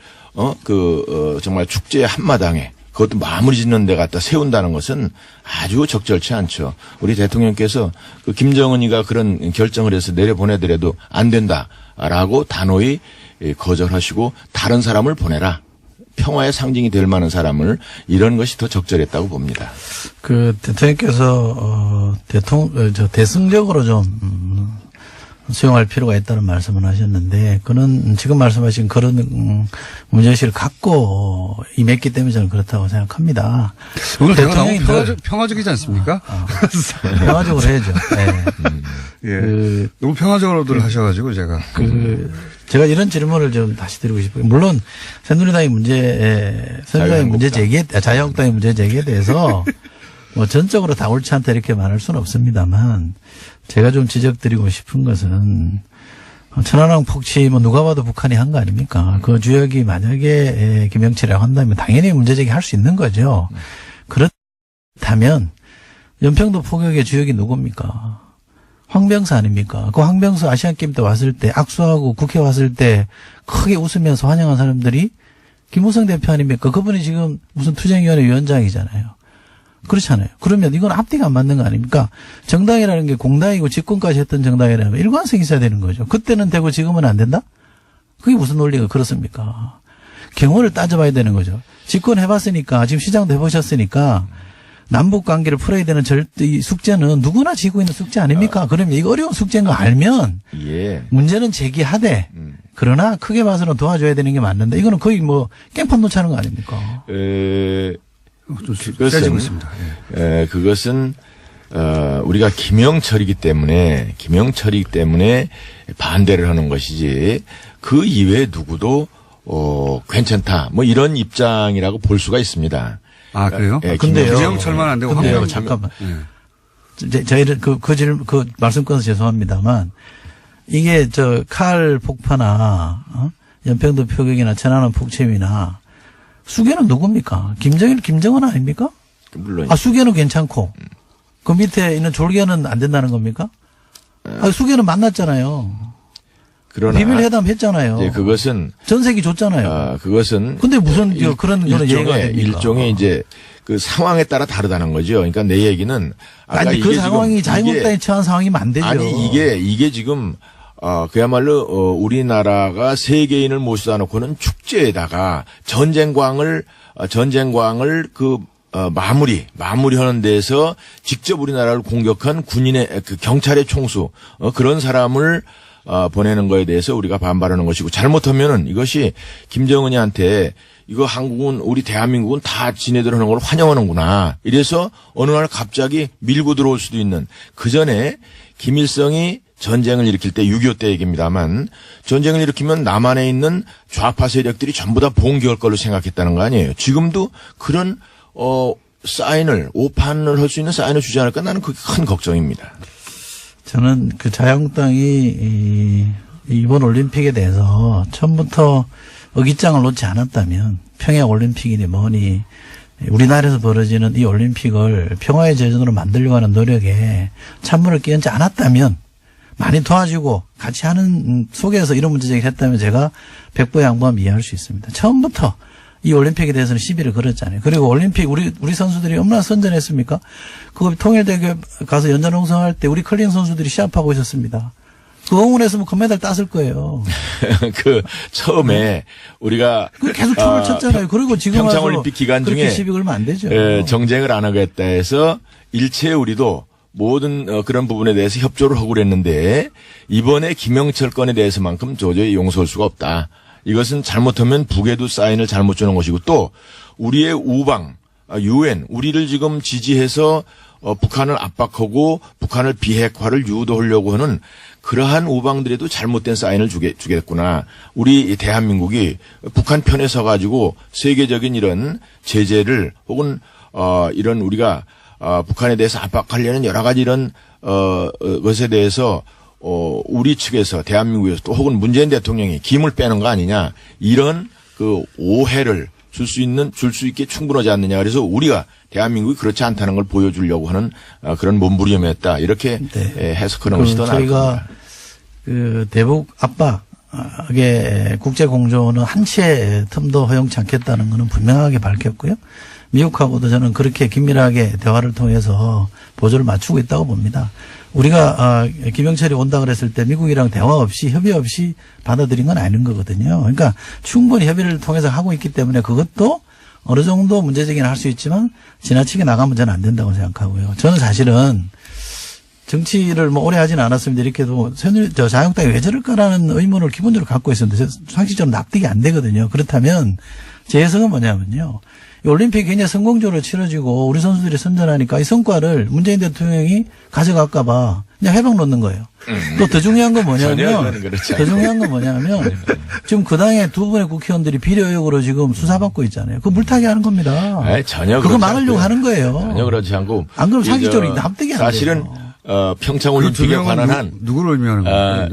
정말 축제의 한마당에 그것도 마무리 짓는 데 갖다 세운다는 것은 아주 적절치 않죠. 우리 대통령께서 그 김정은이가 그런 결정을 해서 내려보내더라도 안 된다라고 단호히 거절하시고 다른 사람을 보내라. 평화의 상징이 될 만한 사람을 이런 것이 더 적절했다고 봅니다. 그 대통령께서 대승적으로 좀 수용할 필요가 있다는 말씀을 하셨는데 그는 지금 말씀하신 그런 문제의식을 갖고 임했기 때문에 저는 그렇다고 생각합니다. 오늘 대통령이 너무 평화적이지 않습니까? 평화적으로 해야죠. 네. 예. 너무 평화적으로들 하셔가지고 제가 제가 이런 질문을 좀 다시 드리고 싶어요. 물론 새누리당의 문제 제기에 자유한국당의 문제 제기에 대해서 뭐 전적으로 다 옳지 않다 이렇게 말할 수는 없습니다만 제가 좀 지적드리고 싶은 것은 천안함 폭치 뭐 누가 봐도 북한이 한 거 아닙니까? 그 주역이 만약에 김영철이라고 한다면 당연히 문제 제기할 수 있는 거죠. 그렇다면 연평도 포격의 주역이 누굽니까? 황병수 아닙니까? 그 황병수 아시안게임 때 왔을 때 악수하고 국회 왔을 때 크게 웃으면서 환영한 사람들이 김무성 대표 아닙니까? 그분이 지금 무슨 투쟁위원회 위원장이잖아요. 그렇잖아요. 그러면 이건 앞뒤가 안 맞는 거 아닙니까? 정당이라는 게 공당이고 집권까지 했던 정당이라면 일관성이 있어야 되는 거죠. 그때는 되고 지금은 안 된다? 그게 무슨 논리가 그렇습니까? 경우를 따져봐야 되는 거죠. 집권해봤으니까 지금 시장도 해보셨으니까 남북 관계를 풀어야 되는 이 숙제는 누구나 지고 있는 숙제 아닙니까? 그러면 이거 어려운 숙제인 거 알면 문제는 제기하되 그러나 크게 봐서는 도와줘야 되는 게 맞는데 이거는 거의 뭐 깽판 놓자는 거 아닙니까? 그것은 우리가 김영철이기 때문에 반대를 하는 것이지 그 이외에 누구도 괜찮다 뭐 이런 입장이라고 볼 수가 있습니다. 아 그래요? 근데요. 김영철만 안 되고 근데요. 잠깐만. 저희를 그 말씀 끊어서 죄송합니다만 이게 칼 폭파나 연평도 표격이나 천안함 폭침이나 수계는 누굽니까? 김정은 아닙니까? 물론. 수계는 괜찮고 그 밑에 있는 졸개는 안 된다는 겁니까? 수계는 만났잖아요. 그러나 비밀 회담 했잖아요. 이제 그것은 전세기 줬잖아요. 그것은 근데 무슨 그런 거는 예가 됩니까? 일종의 이제 그 상황에 따라 다르다는 거죠. 그러니까 내 얘기는 아니 그 상황이 자유한국당에 처한 상황이면 안 되죠. 아니 이게 지금 그야말로 우리나라가 세계인을 모시다 놓고는 축제에다가 전쟁광을 마무리하는 데서 직접 우리나라를 공격한 군인의 그 경찰의 총수 그런 사람을 보내는 거에 대해서 우리가 반발하는 것이고, 잘못하면은 이것이 김정은이한테 이거 한국은, 우리 대한민국은 다 지네들 하는 걸 환영하는구나, 이래서 어느 날 갑자기 밀고 들어올 수도 있는, 그 전에 김일성이 전쟁을 일으킬 때 6.25 때 얘기입니다만, 전쟁을 일으키면 남한에 있는 좌파 세력들이 전부 다 봉기할 걸로 생각했다는 거 아니에요. 지금도 그런 사인을, 오판을 할 수 있는 사인을 주지 않을까, 나는 그게 큰 걱정입니다. 저는 그 자유한국당이 이번 올림픽에 대해서 처음부터 어깃장을 놓지 않았다면, 평양 올림픽이니 뭐니 우리나라에서 벌어지는 이 올림픽을 평화의 제전으로 만들려고 하는 노력에 찬물을 끼얹지 않았다면, 많이 도와주고 같이 하는 속에서 이런 문제 제기를 했다면 제가 100배 양보하면 이해할 수 있습니다. 처음부터 이 올림픽에 대해서는 시비를 걸었잖아요. 그리고 올림픽 우리 선수들이 얼마나 선전했습니까? 그거 통일대회 가서 연전 홍성할 때 우리 컬링 선수들이 시합하고 있었습니다. 그 응원했으면 금메달 땄을 거예요. 그 처음에 우리가 그 계속 춤을 췄잖아요. 그리고 지금 평창 와서 올림픽 기간 그렇게 중에 시비 걸면 안 되죠. 정쟁을 안 하겠다 해서 일체 우리도 모든 그런 부분에 대해서 협조를 하고 그랬는데, 이번에 김영철 건에 대해서만큼 도저히 용서할 수가 없다. 이것은 잘못하면 북에도 사인을 잘못 주는 것이고, 또 우리의 우방 UN, 우리를 지금 지지해서 북한을 압박하고 북한을 비핵화를 유도하려고 하는 그러한 우방들에도 잘못된 사인을 주겠구나. 우리 대한민국이 북한 편에 서가지고 세계적인 이런 제재를 혹은 이런 우리가 북한에 대해서 압박하려는 여러 가지 이런 것에 대해서 우리 측에서, 대한민국에서 또 혹은 문재인 대통령이 김을 빼는 거 아니냐, 이런 그 오해를 줄 수 있게 충분하지 않느냐. 그래서 우리가 대한민국이 그렇지 않다는 걸 보여주려고 하는 그런 몸부림이었다, 이렇게 해석하는 것이 더 나을 겁니다. 저희가 그 대북 압박의 국제 공조는 한치의 틈도 허용치 않겠다는 것은 분명하게 밝혔고요. 미국하고도 저는 그렇게 긴밀하게 대화를 통해서 보조를 맞추고 있다고 봅니다. 우리가 김영철이 온다 그랬을 때 미국이랑 대화 없이, 협의 없이 받아들인 건 아닌 거거든요. 그러니까 충분히 협의를 통해서 하고 있기 때문에 그것도 어느 정도 문제제기는 할 수 있지만 지나치게 나가면 저는 안 된다고 생각하고요. 저는 사실은 정치를 뭐 오래 하지는 않았습니다. 이렇게도 자유한국당이 왜 저럴까라는 의문을 기본적으로 갖고 있었는데 상식적으로 납득이 안 되거든요. 그렇다면 제 해석은 뭐냐면요. 이 올림픽이 굉장히 성공적으로 치러지고 우리 선수들이 선전하니까 이 성과를 문재인 대통령이 가져갈까 봐 그냥 회방 놓는 거예요. 또 더 중요한 건 뭐냐면, 지금 그 당의 두 분의 국회의원들이 비리 의혹으로 지금 수사받고 있잖아요. 그거 물타기 하는 겁니다. 아니, 전혀 그거 그렇지 막으려고 않고요. 하는 거예요. 전혀 그렇지 않고. 안 그러면 상식적으로 납득이 안 돼요. 사실은 평창 올림픽에 관한 한 누구를 의미하는 거예요?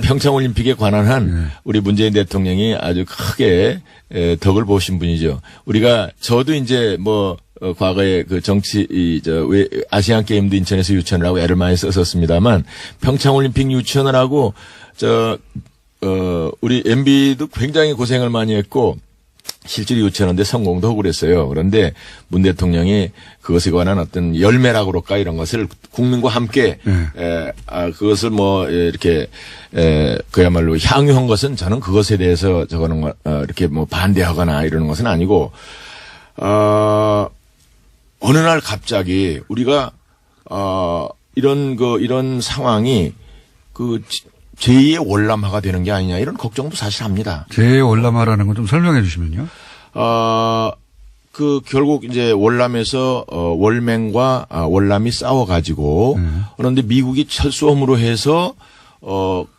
평창 올림픽에 관한 한 우리 문재인 대통령이 아주 크게 덕을 보신 분이죠. 저도 이제 과거에 그 아시안 게임도 인천에서 유치원을 하고 애를 많이 썼었습니다만, 평창 올림픽 유치원을 하고 우리 MB도 굉장히 고생을 많이 했고 실제로 유치하는데 성공도 하고 그랬어요. 그런데 문 대통령이 그것에 관한 어떤 열매라고 그럴까, 이런 것을 국민과 함께 그것을 이렇게 그야말로 향유한 것은, 저는 그것에 대해서 이렇게 반대하거나 이러는 것은 아니고, 어느 날 갑자기 우리가 이런 상황이 제2의 월남화가 되는 게 아니냐, 이런 걱정도 사실 합니다. 제2의 월남화라는 건 좀 설명해 주시면요. 결국 이제 월남에서 월맹과 월남이 싸워가지고, 그런데 미국이 철수함으로 해서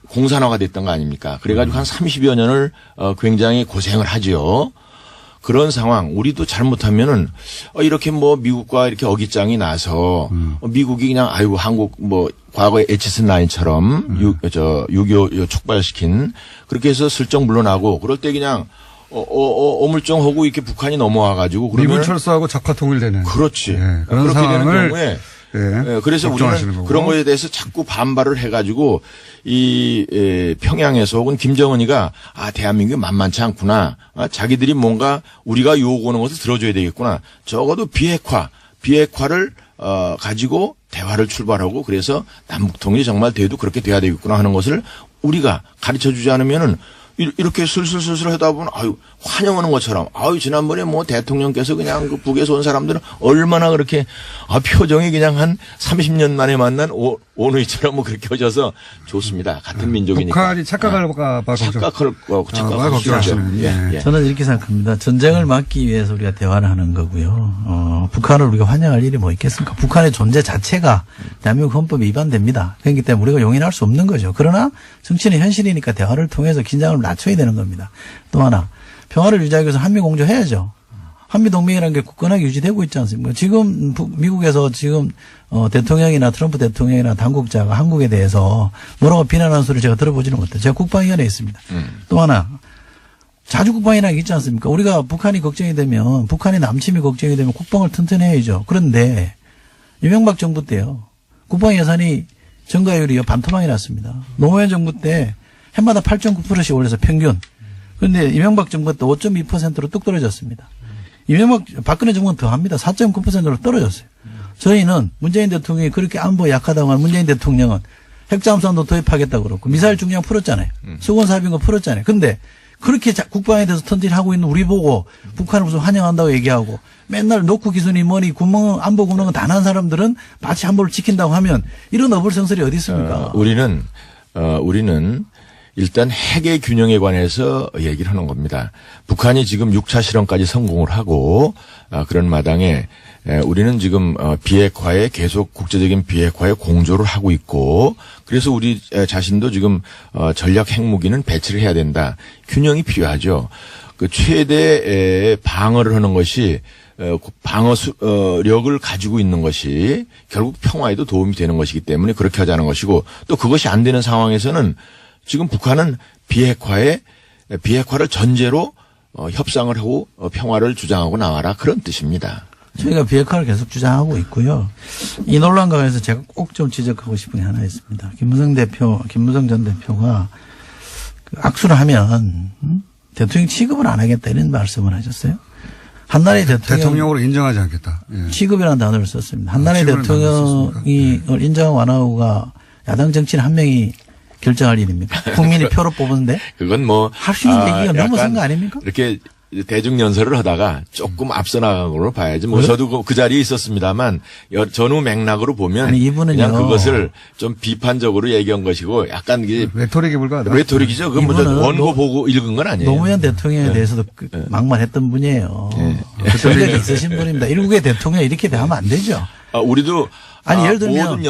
공산화가 됐던 거 아닙니까? 그래가지고 한 30여 년을 굉장히 고생을 하죠. 그런 상황, 우리도 잘못하면은 이렇게 미국과 이렇게 어깃장이 나서 미국이 그냥 한국 과거에 에치슨 라인처럼 6.25 촉발시킨, 그렇게 해서 슬쩍 물러나고, 그럴 때 그냥 어물쩡하고 이렇게 북한이 넘어와 가지고 미군 철수하고 적화 통일되는, 그렇지. 그런 그렇게 상황을 되는 경우에 그래서 우리는 거고. 그런 거에 대해서 자꾸 반발을 해가지고 평양에서 혹은 김정은이가 대한민국이 만만치 않구나, 자기들이 뭔가 우리가 요구하는 것을 들어줘야 되겠구나, 적어도 비핵화를 가지고 대화를 출발하고, 그래서 남북통일이 정말 돼도 그렇게 돼야 되겠구나 하는 것을 우리가 가르쳐 주지 않으면은 이렇게 슬슬슬슬 하다 보면 아유 환영하는 것처럼 아유 지난번에 뭐 대통령께서 그냥 그 북에서 온 사람들은 얼마나 그렇게 표정이 그냥 한 30년 만에 만난 오누이처럼 뭐 그렇게 하셔서 좋습니다. 같은 민족이니까. 북한이 착각할까 봐 착각할 걱정하시는. 예. 저는 이렇게 생각합니다. 전쟁을 막기 위해서 우리가 대화를 하는 거고요. 북한을 우리가 환영할 일이 뭐 있겠습니까? 북한의 존재 자체가 대한민국 헌법에 위반됩니다. 그렇기 때문에 우리가 용인할 수 없는 거죠. 그러나 정치는 현실이니까 대화를 통해서 긴장을 낮춰야 되는 겁니다. 또 하나 평화를 유지하기 위해서 한미 공조해야죠. 한미 동맹이라는 게 굳건하게 유지되고 있지 않습니까? 지금 미국에서 지금 대통령이나 트럼프 대통령이나 당국자가 한국에 대해서 뭐라고 비난하는 소리를 제가 들어보지는 못해요. 제가 국방위원회에 있습니다. 또 하나 자주 국방이라는 게 있지 않습니까? 우리가 북한이 걱정이 되면 북한의 남침이 걱정이 되면 국방을 튼튼해야죠. 그런데 이명박 정부 때요. 국방 예산이 증가율이 반토막이 났습니다. 노무현 정부 때 해마다 8.9%씩 올려서 평균. 그런데 이명박 정부 때 5.2%로 뚝 떨어졌습니다. 박근혜 정부는 더 합니다. 4.9%로 떨어졌어요. 저희는 문재인 대통령이 그렇게 안보에 약하다고 하는 문재인 대통령은 핵잠수함도 도입하겠다고 그러고 미사일 중량 풀었잖아요. 수건 사병거 풀었잖아요. 근데 그렇게 국방에 대해서 턴질하고 있는 우리 보고 북한을 무슨 환영한다고 얘기하고 맨날 노크 기순이 뭐니 구멍 안보 구멍은 다 난 사람들은 마치 안보를 지킨다고 하면 이런 어불성설이 어디 있습니까? 우리는 일단 핵의 균형에 관해서 얘기를 하는 겁니다. 북한이 지금 6차 실험까지 성공을 하고 그런 마당에 우리는 지금 비핵화에 계속 국제적인 비핵화에 공조를 하고 있고 그래서 우리 자신도 지금 전략 핵무기는 배치를 해야 된다. 균형이 필요하죠. 그 최대 방어를 하는 것이 방어력을 가지고 있는 것이 결국 평화에도 도움이 되는 것이기 때문에 그렇게 하자는 것이고 또 그것이 안 되는 상황에서는 지금 북한은 비핵화를 전제로 협상을 하고 평화를 주장하고 나와라 그런 뜻입니다. 저희가 비핵화를 계속 주장하고 있고요. 이 논란과 관해서 제가 꼭 좀 지적하고 싶은 게 하나 있습니다. 김무성 전 대표가 악수를 하면 대통령 취급을 안 하겠다 이런 말씀을 하셨어요. 한나라의 대통령으로 인정하지 않겠다. 예. 취급이라는 단어를 썼습니다. 한나라의 대통령이 인정하고 완화가 야당 정치인 한 명이 결정할 일입니까? 국민이 표로 뽑은데? 그건 뭐. 할 수 있는 얘기가 넘어선 거 아닙니까? 이렇게 대중연설을 하다가 조금 앞서 나간 걸로 봐야지. 뭐 저도 그 자리에 있었습니다만 전후 맥락으로 보면. 아니, 이분은요. 그냥 그것을 좀 비판적으로 얘기한 것이고 약간 이게. 레토릭이 불과하다. 레토릭이죠. 그건 뭐 원고 보고 읽은 건 아니에요. 노무현 대통령에 대해서도 막말했던 분이에요. 전력이 있으신 분입니다. 일국의 대통령 이렇게 대하면 안 되죠. 우리도. 아니, 예를 들면.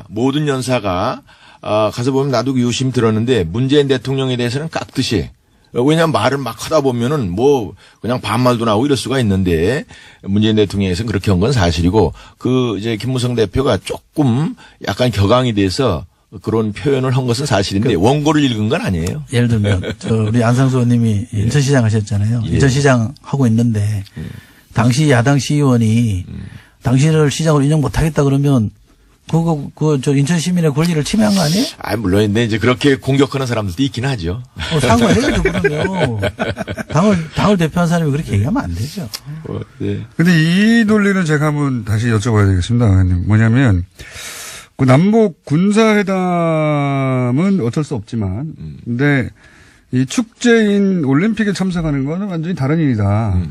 모든 연사가 가서 보면 나도 유심 들었는데 문재인 대통령에 대해서는 깍듯이 왜냐하면 말을 막 하다 보면은 뭐 그냥 반말도 나오고 이럴 수가 있는데 문재인 대통령에서는 그렇게 한 건 사실이고 그 이제 김무성 대표가 조금 약간 격앙이 돼서 그런 표현을 한 것은 사실인데 원고를 읽은 건 아니에요. 예를 들면 우리 안상수 의원님이 인천시장 하셨잖아요. 예. 인천시장 하고 있는데 당시 야당 시의원이 당신을 시장으로 인정 못하겠다 그러면 저 인천 시민의 권리를 침해한 거 아니에요? 물론인데 이제 그렇게 공격하는 사람들도 있긴 하죠. 사과해야죠, 그러면. 당을 대표한 사람이 그렇게 얘기하면 안 되죠. 네. 근데 이 논리는 제가 한번 다시 여쭤봐야 되겠습니다. 의원님. 뭐냐면, 그 남북 군사회담은 어쩔 수 없지만, 근데 이 축제인 올림픽에 참석하는 거는 완전히 다른 일이다.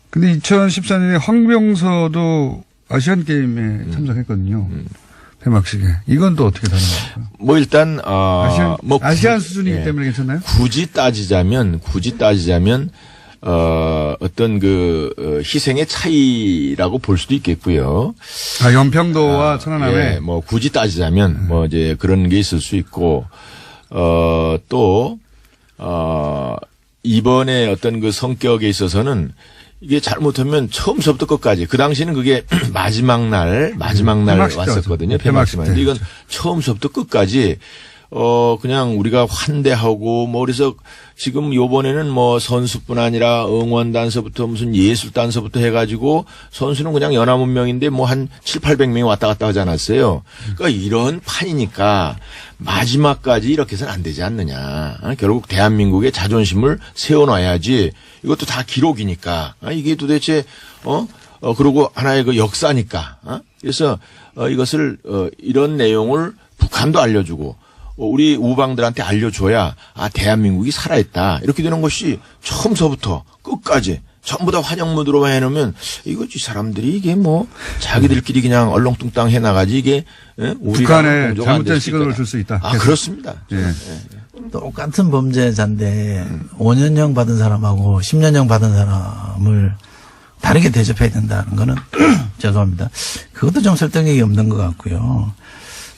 근데 2014년에 황병서도 아시안 게임에 참석했거든요. 폐막식에. 이건 또 어떻게 다른 겁니까? 뭐 일단 아시안 수준이기 때문에 괜찮나요? 굳이 따지자면 어떤 희생의 차이라고 볼 수도 있겠고요. 연평도와 천안함에. 예, 뭐 굳이 따지자면 뭐 이제 그런 게 있을 수 있고 또 이번에 어떤 그 성격에 있어서는 이게 잘못하면 처음부터 끝까지 그 당시에는 그게 마지막 날 왔었거든요. 폐막식 때. 이건 처음부터 끝까지 그냥 우리가 환대하고 뭐 그래서 지금 요번에는 뭐 선수뿐 아니라 응원단서부터 무슨 예술단서부터 해가지고 선수는 그냥 연합운명인데 뭐 한 700~800명이 왔다 갔다 하지 않았어요. 그러니까 이런 판이니까 마지막까지 이렇게 해서는 안 되지 않느냐. 결국 대한민국의 자존심을 세워놔야지. 이것도 다 기록이니까. 이게 도대체 그리고 하나의 그 역사니까. 그래서 이것을 이런 내용을 북한도 알려주고 우리 우방들한테 알려줘야 대한민국이 살아있다. 이렇게 되는 것이 처음서부터 끝까지 전부 다 환영무드로 해놓으면 이거지 사람들이 이게 뭐 자기들끼리 그냥 얼렁뚱땅 해나가지 이게 북한에 잘못된 시그널을 줄 수 있다. 그렇습니다. 예. 똑같은 범죄자인데 5년형 받은 사람하고 10년형 받은 사람을 다르게 대접해야 된다는 거는 죄송합니다. 그것도 좀 설득력이 없는 것 같고요.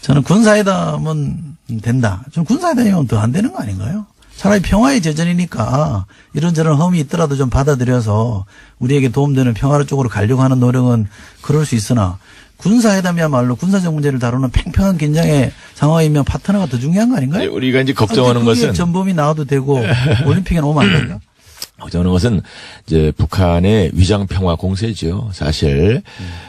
저는 군사회담은 된다. 저는 군사회담이면 더 안 되는 거 아닌가요? 차라리 평화의 제전이니까 이런저런 험이 있더라도 좀 받아들여서 우리에게 도움되는 평화 쪽으로 가려고 하는 노력은 그럴 수 있으나 군사회담이야말로 군사적 문제를 다루는 팽팽한 긴장의 상황이면 파트너가 더 중요한 거 아닌가요? 우리가 이제 걱정하는 것은 전범이 나와도 되고 올림픽에 오면 안 된다. 걱정하는 것은 이제 북한의 위장 평화 공세죠. 사실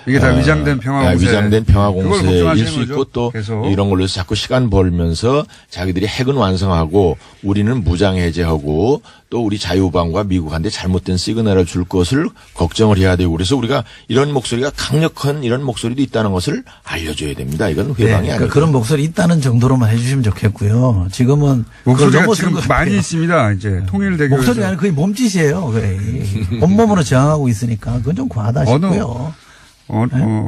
이게 다 위장된 평화 공세. 위장된 평화 그걸 공세일 걱정하시는 수 있고 거죠? 또 계속. 이런 걸로 해서 자꾸 시간 벌면서 자기들이 핵은 완성하고 우리는 무장 해제하고 또 우리 자유방과 미국한테 잘못된 시그널을 줄 것을 걱정을 해야 되고 그래서 우리가 이런 목소리가 강력한 이런 목소리도 있다는 것을 알려줘야 됩니다. 이건 회방이 아니고 그런 목소리 있다는 정도로만 해주시면 좋겠고요. 지금은 목소리가 그걸 지금 넘어선 것 많이 같아요. 있습니다. 이제 통일대교에서. 목소리가 아니라 거의 몸짓이에요. 거의. 온몸으로 저항하고 있으니까 그건 좀 과하다 싶고요.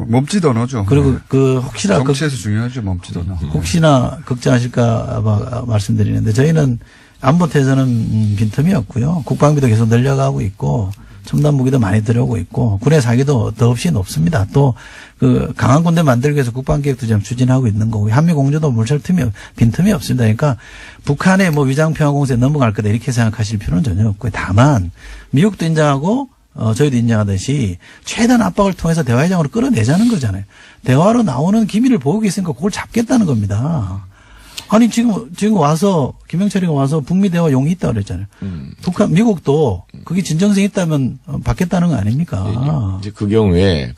몸짓 언어죠. 그리고 그 혹시나 정치에서 중요하죠. 몸짓 언어. 혹시나 걱정하실까 봐 말씀드리는데 저희는 안보태세는 빈틈이 없고요. 국방비도 계속 늘려가고 있고 첨단 무기도 많이 들여오고 있고 군의 사기도 더없이 높습니다. 또 그 강한 군대 만들기 위해서 국방계획도 지금 추진하고 있는 거고 한미 공조도 물찰 빈틈이 없습니다. 그러니까 북한의 뭐 위장평화 공세에 넘어갈 거다 이렇게 생각하실 필요는 전혀 없고요. 다만 미국도 인정하고 저희도 인정하듯이 최대한 압박을 통해서 대화회장으로 끌어내자는 거잖아요. 대화로 나오는 기밀을 보고 있으니까 그걸 잡겠다는 겁니다. 아니 지금 와서 김영철이가 와서 북미 대화 용이 있다고 그랬잖아요. 미국도 그게 진정성 있다면 받겠다는 거 아닙니까? 이제 그 경우에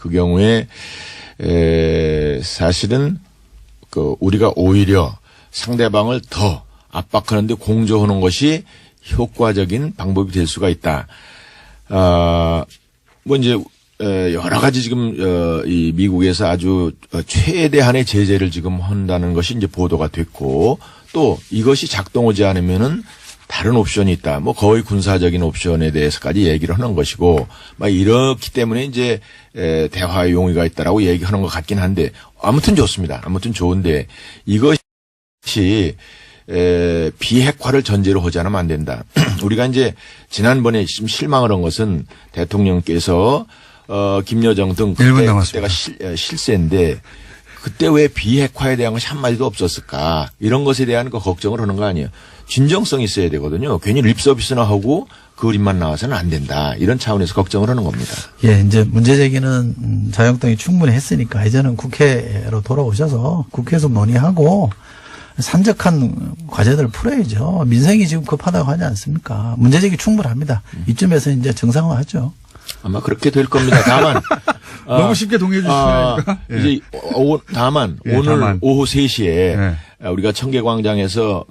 사실은 우리가 오히려 상대방을 더 압박하는데 공조하는 것이 효과적인 방법이 될 수가 있다. 뭐 이제 여러 가지 지금 이 미국에서 아주 최대한의 제재를 지금 한다는 것이 이제 보도가 됐고 또 이것이 작동하지 않으면은 다른 옵션이 있다. 뭐 거의 군사적인 옵션에 대해서까지 얘기를 하는 것이고 막 이렇기 때문에 이제 대화의 용의가 있다라고 얘기하는 것 같긴 한데 아무튼 좋습니다. 아무튼 좋은데 이것이 비핵화를 전제로 하지 않으면 안 된다. 우리가 이제 지난번에 좀 실망을 한 것은 대통령께서 김여정 등 그때가 실세인데 그때 왜 비핵화에 대한 것이 한마디도 없었을까 이런 것에 대한 거 걱정을 하는 거 아니에요. 진정성이 있어야 되거든요. 괜히 립서비스나 하고 그림만 나와서는 안 된다. 이런 차원에서 걱정을 하는 겁니다. 예, 이제 문제 제기는 자유한국당이 충분히 했으니까 이제는 국회로 돌아오셔서 국회에서 논의하고 산적한 과제들을 풀어야죠. 민생이 지금 급하다고 하지 않습니까? 문제 제기 충분합니다. 이쯤에서 이제 정상화하죠. 아마 그렇게 될 겁니다. 다만 너무 쉽게 동의해 주시니까. 이제 다만 오늘 오후 3시에 우리가 청계광장에서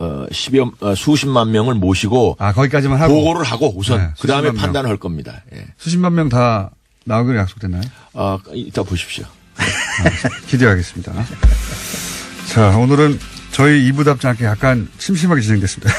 수십만 명을 모시고 거기까지만 하고 보고를 하고 우선 그다음에 판단을 할 겁니다. 예. 수십만 명 다 나오기로 약속됐나요? 이따 보십시오. 기대하겠습니다. 자, 오늘은 저희 2부답지 않게 약간 심심하게 진행됐습니다.